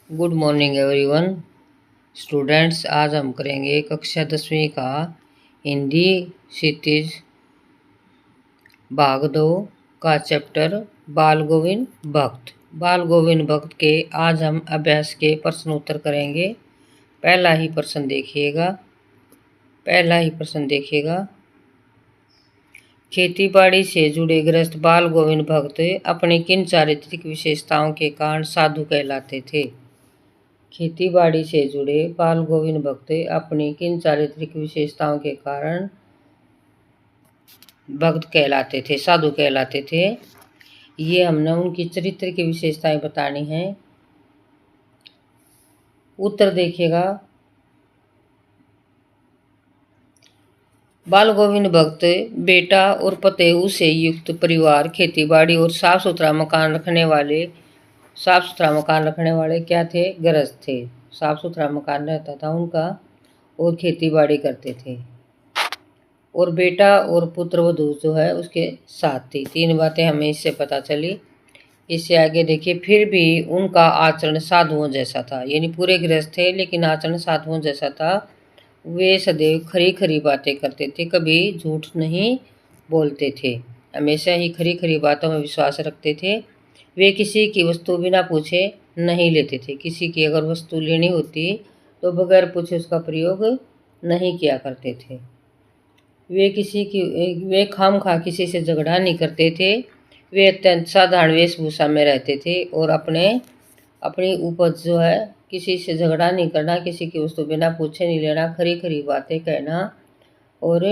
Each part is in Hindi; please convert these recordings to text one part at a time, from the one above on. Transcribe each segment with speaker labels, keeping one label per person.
Speaker 1: Good morning everyone. स्टूडेंट्स, आज हम करेंगे कक्षा 10वीं का हिंदी क्षितिज भाग 2 का चैप्टर बाल गोविंद भक्त। बाल गोविंद भक्त के आज हम अभ्यास के प्रश्न उत्तर करेंगे। पहला ही प्रश्न देखिएगा। खेती-बाड़ी से जुड़े गृहस्थ बाल गोविंद भक्त अपनी किन चारित्रिक विशेषताओं के कारण साधु कहलाते थे? खेती-बाड़ी से जुड़े बाल गोविंद भक्त अपनी किन चारित्रिक विशेषताओं के कारण भक्त कहलाते थे, साधु कहलाते थे? ये हमने उनकी चरित्र की विशेषताएं बतानी है। उत्तर देखिएगा। बाल गोविंद भक्त बेटा और पतेऊ से युक्त परिवार, खेती-बाड़ी और साफ सुथरा मकान रखने वाले क्या थे? गृहस्थ थे। साफ सुथरा मकान रहता था उनका और खेती-बाड़ी करते थे। और बेटा और पुत्र वधू जो है उसके साथ थी। 3 बातें हमें इससे पता चली। इससे आगे देखिए, फिर भी उनका आचरण साधुओं जैसा था। यानी पूरे गृहस्थ थे लेकिन आचरण साधुओं जैसा था। वे सदैव खरी खरी बातें करते थे, कभी झूठ नहीं बोलते थे। हमेशा ही खरी खरी बातों में विश्वास रखते थे। वे किसी की वस्तु बिना पूछे नहीं लेते थे। किसी की अगर वस्तु लेनी होती तो बगैर पूछे उसका प्रयोग नहीं किया करते थे। वे खामखा किसी से झगड़ा नहीं करते थे। वे अत्यंत साधारण वेशभूषा में रहते थे और अपनी उपज जो है, किसी से झगड़ा नहीं करना, किसी की वस्तु बिना पूछे नहीं लेना, खरी खरी बातें कहना और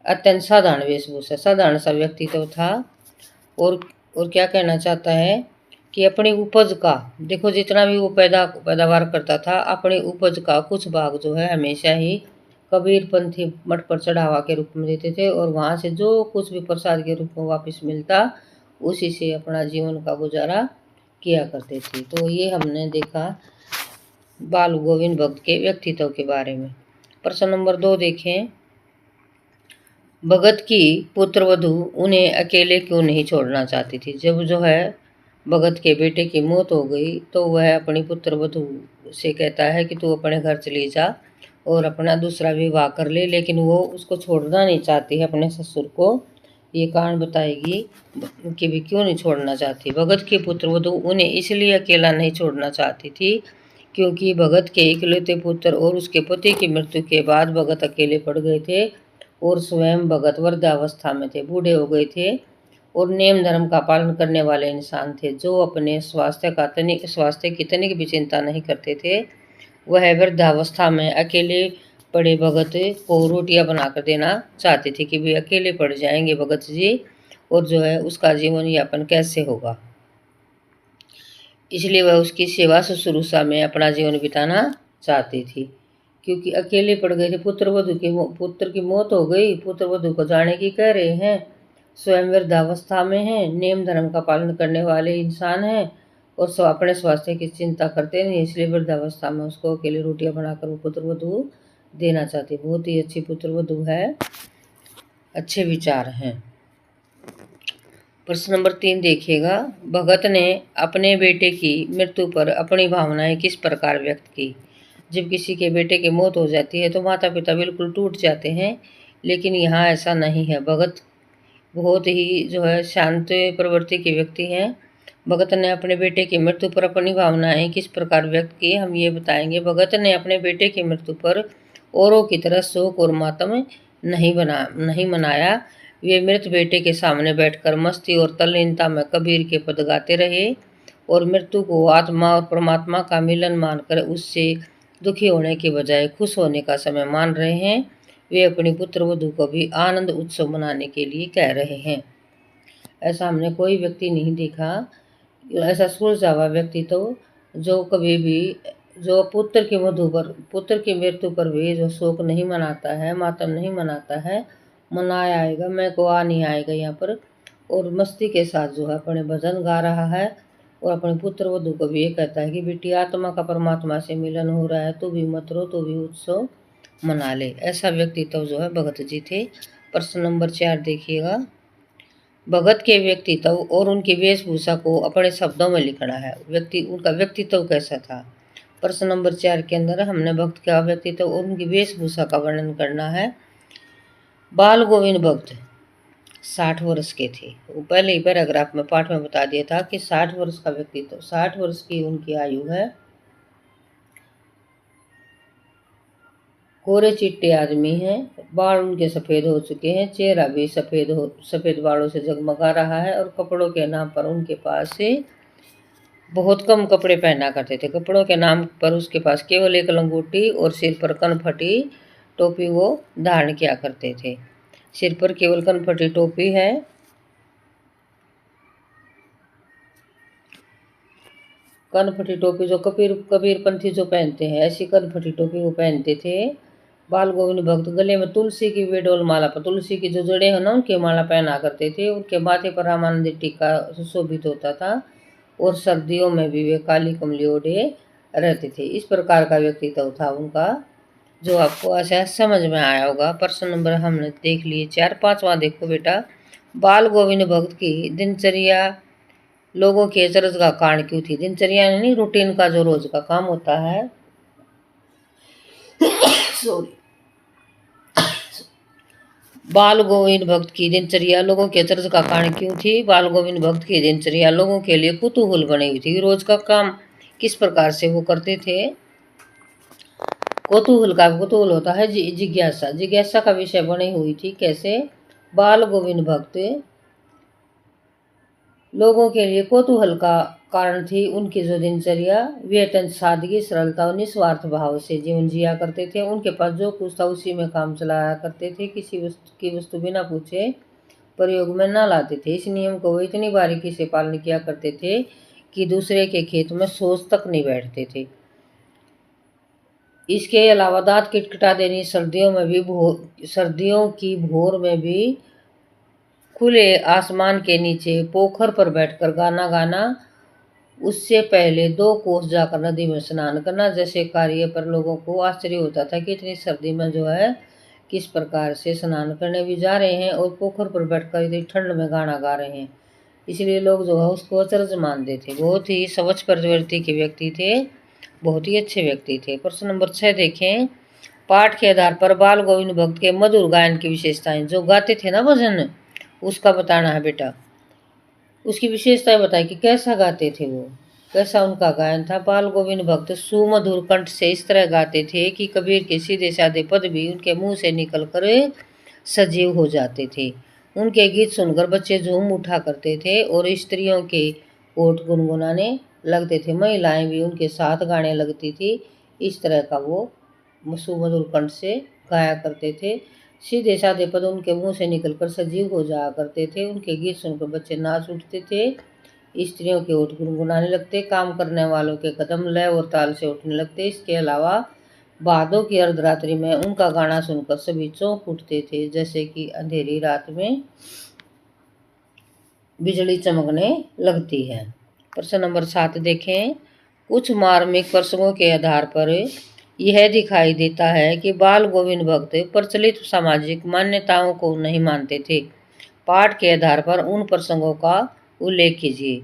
Speaker 1: अत्यंत साधारण वेशभूषा, साधारण सा व्यक्तित्व था। और क्या कहना चाहता है कि अपनी उपज का, देखो जितना भी वो पैदावार करता था, अपनी उपज का कुछ भाग जो है हमेशा ही कबीरपंथी मठ पर चढ़ावा के रूप में देते थे और वहाँ से जो कुछ भी प्रसाद के रूप में वापस मिलता उसी से अपना जीवन का गुजारा किया करते थे। तो ये हमने देखा बाल गोविंद भक्त के व्यक्तित्व के बारे में। प्रश्न नंबर 2 देखें। भगत की पुत्रवधू उन्हें अकेले क्यों नहीं छोड़ना चाहती थी? जब जो है भगत के बेटे की मौत हो गई तो वह अपनी पुत्रवधू से कहता है कि तू अपने घर चली जा और अपना दूसरा विवाह कर ले, लेकिन वो उसको छोड़ना नहीं चाहती है, अपने ससुर को। ये कारण बताएगी कि भी क्यों नहीं छोड़ना चाहती। भगत की पुत्रवधू उन्हें इसलिए अकेला नहीं छोड़ना चाहती थी क्योंकि भगत के इकलौते पुत्र और उसके पति की मृत्यु के बाद भगत अकेले पड़ गए थे और स्वयं भगत वृद्धावस्था में थे, बूढ़े हो गए थे और नेम धर्म का पालन करने वाले इंसान थे जो अपने स्वास्थ्य की तनिक भी चिंता नहीं करते थे। वह वृद्धावस्था में अकेले पड़े भगत को रोटियां बनाकर देना चाहती थी कि वे अकेले पड़ जाएंगे भगत जी, और जो है उसका जीवन यापन कैसे होगा। इसलिए वह उसकी सेवा शुश्रूषा में अपना जीवन बिताना चाहती थी। क्योंकि अकेले पड़ गए थे, पुत्र की मौत हो गई, पुत्र वधू को जाने की कह रहे हैं, स्वयं वृद्धावस्था में हैं, नेम धर्म का पालन करने वाले इंसान हैं और अपने स्वास्थ्य की चिंता करते नहीं, इसलिए वृद्धावस्था में उसको अकेले रोटियां बनाकर वो पुत्र वधू देना चाहती। बहुत ही अच्छी पुत्र वधू है, अच्छे विचार हैं। प्रश्न नंबर 3 देखिएगा। भगत ने अपने बेटे की मृत्यु पर अपनी भावनाएं किस प्रकार व्यक्त की? जब किसी के बेटे की मौत हो जाती है तो माता पिता बिल्कुल टूट जाते हैं, लेकिन यहाँ ऐसा नहीं है। भगत बहुत ही जो है शांत प्रवृत्ति के व्यक्ति हैं। भगत ने अपने बेटे की मृत्यु पर अपनी भावनाएं किस प्रकार व्यक्त की, हम ये बताएंगे। भगत ने अपने बेटे की मृत्यु पर औरों की तरह शोक और मातम नहीं मनाया। वे मृत बेटे के सामने बैठकर मस्ती और तल्लीनता में कबीर के पद गाते रहे और मृत्यु को आत्मा और परमात्मा का मिलन मानकर उससे दुखी होने के बजाय खुश होने का समय मान रहे हैं। वे अपनी पुत्र वधू को भी आनंद उत्सव मनाने के लिए कह रहे हैं। ऐसा हमने कोई व्यक्ति नहीं देखा, ऐसा सुलझावा व्यक्ति तो जो कभी भी जो पुत्र की मृत्यु पर भी जो शोक नहीं मनाता है, मातम नहीं मनाता है, मनाया आएगा, मैं को आ नहीं आएगा यहाँ पर, और मस्ती के साथ जो है अपने भजन गा रहा है और अपने पुत्र वधू को भी ये कहता है कि बेटी आत्मा का परमात्मा से मिलन हो रहा है, तू भी मत रो, तू भी उत्सव मना ले। ऐसा व्यक्तित्व जो है भगत जी थे। प्रश्न नंबर 4 देखिएगा। भगत के व्यक्तित्व और उनकी वेशभूषा को अपने शब्दों में लिखना है। उनका व्यक्तित्व कैसा था? प्रश्न नंबर 4 के अंदर हमने भक्त का व्यक्तित्व और उनकी वेशभूषा का वर्णन करना है। बाल गोविंद भक्त 60 वर्ष के थे। वो पहले ही पैराग्राफ में पाठ में बता दिया था कि 60 वर्ष का व्यक्तित्व, 60 वर्ष की उनकी आयु है। कोरे चिट्टे आदमी हैं, बाल उनके सफ़ेद हो चुके हैं, चेहरा भी सफ़ेद बालों से जगमगा रहा है और कपड़ों के नाम पर उनके पास से बहुत कम कपड़े पहना करते थे। कपड़ों के नाम पर उसके पास केवल एक लंगोटी और सिर पर कनफटी टोपी वो धारण किया करते थे। सिर पर केवल कनफटी टोपी है। कनफटी टोपी जो कबीरपंथी जो पहनते हैं, ऐसी कनफटी टोपी वो पहनते थे। बाल गोविंद भक्त गले में तुलसी की बेडोल माला पर, तुलसी की जो जड़ें हैं ना, उनकी माला पहना करते थे। उनके माथे पर रामानंदी टीका सुशोभित होता था और सर्दियों में भी वे काली कमली ओढ़े रहते थे। इस प्रकार का व्यक्तित्व था उनका, जो आपको ऐसा समझ में आया होगा। प्रश्न नंबर हमने देख लिए 4। 5वां देखो बेटा, बाल गोविंद भक्त की दिनचर्या लोगों के अचरज का कारण क्यों थी। दिनचर्या यानी रूटीन का जो रोज का काम होता है सॉरी। बाल गोविंद भक्त की दिनचर्या लोगों के अचरज का कारण क्यों थी। बाल गोविंद भक्त की दिनचर्या लोगों के लिए कुतूहल बनी हुई थी। रोज का काम किस प्रकार से वो करते थे। कुतूहल होता है जिज्ञासा, जिज्ञासा का विषय बनी हुई थी। कैसे। बाल गोविंद भक्त लोगों के लिए कौतूहल का कारण थी। उनकी जो दिनचर्या वे अत्यंत सादगी, सरलता और निस्वार्थ भाव से जीवन जिया करते थे। उनके पास जो कुछ था उसी में काम चलाया करते थे। किसी वस्तु बिना पूछे प्रयोग में न लाते थे। इस नियम को वो इतनी बारीकी से पालन किया करते थे कि दूसरे के खेत में सोच तक नहीं बैठते थे। इसके अलावा दांत किटकिटा देनी, सर्दियों की भोर में भी खुले आसमान के नीचे पोखर पर बैठकर गाना गाना, उससे पहले 2 कोस जाकर नदी में स्नान करना जैसे कार्य पर लोगों को आश्चर्य होता था कि इतनी सर्दी में जो है किस प्रकार से स्नान करने भी जा रहे हैं और पोखर पर बैठकर इतनी ठंड में गाना गा रहे हैं। इसलिए लोग जो है उसको अचरज मानते थे। बहुत ही स्वच्छ प्रवृत्ति के व्यक्ति थे, बहुत ही अच्छे व्यक्ति थे। प्रश्न नंबर 6 देखें, पाठ के आधार पर बाल गोविंद भक्त के मधुर गायन की विशेषताएं। जो गाते थे ना भजन, उसका बताना है बेटा। उसकी विशेषताएं बताए कि कैसा गाते थे वो, कैसा उनका गायन था। बाल गोविंद भक्त सुमधुर कंठ से इस तरह गाते थे कि कबीर के सीधे साधे पद भी उनके मुंह से निकलकर सजीव हो जाते थे। उनके गीत सुनकर बच्चे झूम उठा करते थे और स्त्रियों के ओठ गुनगुनाने लगते थे। महिलाएं भी उनके साथ गाने लगती थी। इस तरह का वो सुमधुर कंठ से गाया करते थे। सीधे साधे पद उनके मुंह से निकलकर सजीव हो जाया करते थे। उनके गीत सुनकर बच्चे नाच उठते थे, स्त्रियों के ओठ गुनगुनाने लगते, काम करने वालों के कदम लय और ताल से उठने लगते। इसके अलावा भादों की अर्धरात्रि में उनका गाना सुनकर सभी चौंक उठते थे, जैसे कि अंधेरी रात में बिजली चमकने लगती है। प्रश्न नंबर 7 देखें, कुछ मार्मिक प्रसंगों के आधार पर यह दिखाई देता है कि बाल गोविंद भक्त प्रचलित सामाजिक मान्यताओं को नहीं मानते थे। पाठ के आधार पर उन प्रसंगों का उल्लेख कीजिए।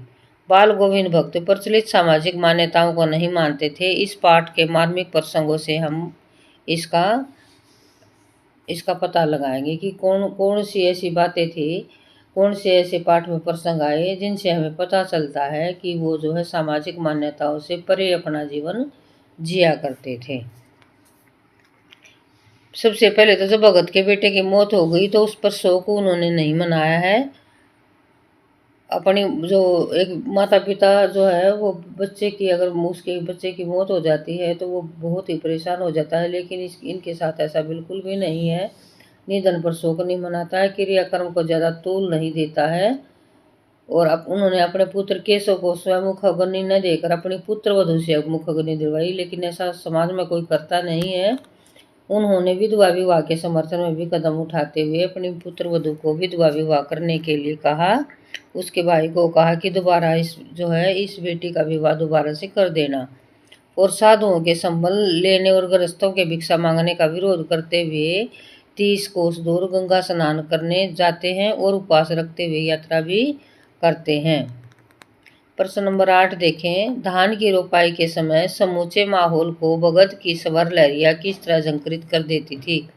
Speaker 1: बाल गोविंद भक्त प्रचलित सामाजिक मान्यताओं को नहीं मानते थे। इस पाठ के मार्मिक प्रसंगों से हम इसका पता लगाएंगे कि कौन सी ऐसी बातें थी, कौन से ऐसे पाठ में प्रसंग आए जिनसे हमें पता चलता है कि वो जो है सामाजिक मान्यताओं से परे अपना जीवन जिया करते थे। सबसे पहले तो जब भगत के बेटे की मौत हो गई तो उस पर शोक उन्होंने नहीं मनाया है। अपनी जो एक माता पिता जो है वो बच्चे की, अगर उसके बच्चे की मौत हो जाती है तो वो बहुत ही परेशान हो जाता है, लेकिन इनके साथ ऐसा बिल्कुल भी नहीं है। निधन पर शोक नहीं मनाता है, क्रियाकर्म को ज़्यादा तूल नहीं देता है। और उन्होंने अपने पुत्र केशव को स्वयं मुखाग्नि न देकर अपनी पुत्र वधू से मुखाग्नि दिलवाई, लेकिन ऐसा समाज में कोई करता नहीं है। उन्होंने विधवा विवाह के समर्थन में भी कदम उठाते हुए अपनी पुत्र वधू को विधवा विवाह करने के लिए कहा। उसके भाई को कहा कि दोबारा इस बेटी का विवाह दोबारा से कर देना। और साधुओं के संबल लेने और गृहस्थों के भिक्षा मांगने का विरोध करते हुए 30 कोस दूर गंगा स्नान करने जाते हैं और उपवास रखते हुए यात्रा भी करते हैं। प्रश्न नंबर 8 देखें। धान की रोपाई के समय समूचे माहौल को भगत की स्वर लहरिया किस तरह झंकृत कर देती थी?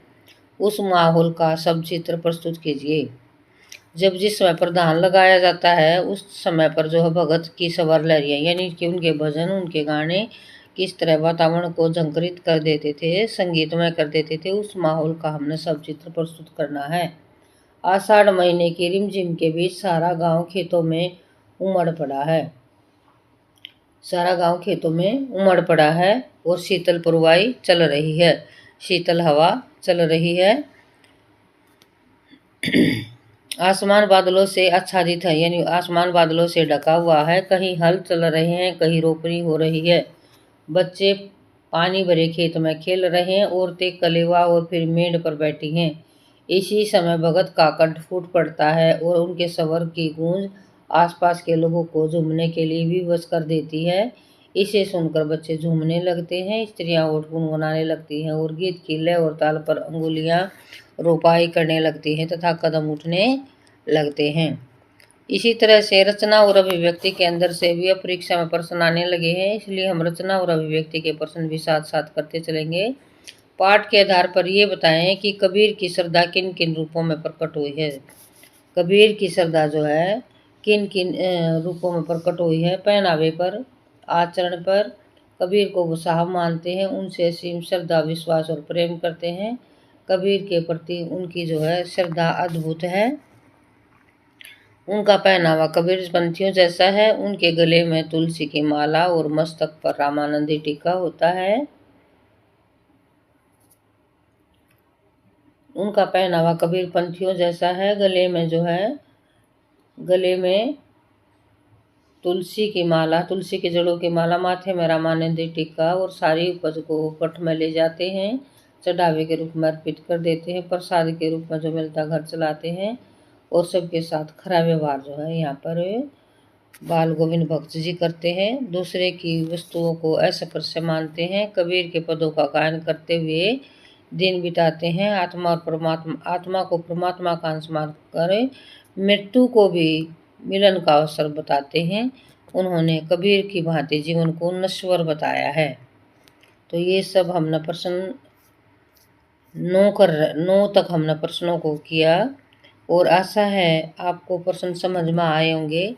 Speaker 1: उस माहौल का सब चित्र प्रस्तुत कीजिए। जब जिस समय पर धान लगाया जाता है उस समय पर जो है भगत की स्वर लहरिया यानी कि उनके भजन, उनके गाने किस तरह वातावरण को झंकृत कर देते थे, संगीतमय कर देते थे, उस माहौल का हमने सब चित्र प्रस्तुत करना है। आषाढ़ महीने की रिमझिम के बीच सारा गांव खेतों में उमड़ पड़ा है। सारा गांव खेतों में उमड़ पड़ा है और शीतल पुरवाई चल रही है, शीतल हवा चल रही है। आसमान बादलों से आच्छादित है यानी आसमान बादलों से ढका हुआ है। कहीं हल चल रहे हैं, कहीं रोपनी हो रही है। बच्चे पानी भरे खेत में खेल रहे हैं। औरतें कलेवा और फिर मेड़ पर बैठी हैं। इसी समय भगत का कंठ फूट पड़ता है और उनके स्वर की गूंज आसपास के लोगों को झूमने के लिए विवश कर देती है। इसे सुनकर बच्चे झूमने लगते हैं, स्त्रियां ओठ गुनगुनाने लगती हैं और गीत की लय और ताल पर अंगुलियां रोपाई करने लगती हैं तथा कदम उठने लगते हैं। इसी तरह से रचना और अभिव्यक्ति के अंदर से भी अब परीक्षा में प्रश्न आने लगे हैं, इसलिए हम रचना और अभिव्यक्ति के प्रश्न भी साथ साथ करते चलेंगे। पाठ के आधार पर ये बताएं कि कबीर की श्रद्धा किन किन रूपों में प्रकट हुई है। कबीर की श्रद्धा जो है किन किन रूपों में प्रकट हुई है। पहनावे पर, आचरण पर। कबीर को वो साहब मानते हैं, उनसे असीम श्रद्धा, विश्वास और प्रेम करते हैं। कबीर के प्रति उनकी जो है श्रद्धा अद्भुत है। उनका पहनावा कबीरपंथियों जैसा है। उनके गले में तुलसी की माला और मस्तक पर रामानंदी टीका होता है। उनका पहनावा कबीरपंथियों जैसा है। गले में तुलसी की माला, तुलसी की जड़ों की माला, माथे में रामानंदी टीका और सारी उपज को पट में ले जाते हैं, चढ़ावे के रूप में अर्पित कर देते हैं, प्रसाद के रूप में जो मिलता घर चलाते हैं और सबके साथ खरा व्यवहार जो है यहाँ पर बाल गोविंद भक्त जी करते हैं। दूसरे की वस्तुओं को असपर्श मानते हैं। कबीर के पदों का गायन करते हुए दिन बिताते हैं। आत्मा को परमात्मा का अंश मानकर मृत्यु को भी मिलन का अवसर बताते हैं। उन्होंने कबीर की भांति जीवन को नश्वर बताया है। तो ये सब हमने प्रश्न 9 तक हमने प्रश्नों को किया और आशा है आपको प्रश्न समझ में आए होंगे।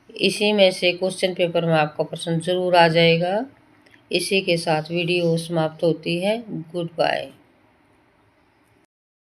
Speaker 1: इसी में से क्वेश्चन पेपर में आपका प्रश्न जरूर आ जाएगा। इसी के साथ वीडियो समाप्त होती है। Good bye.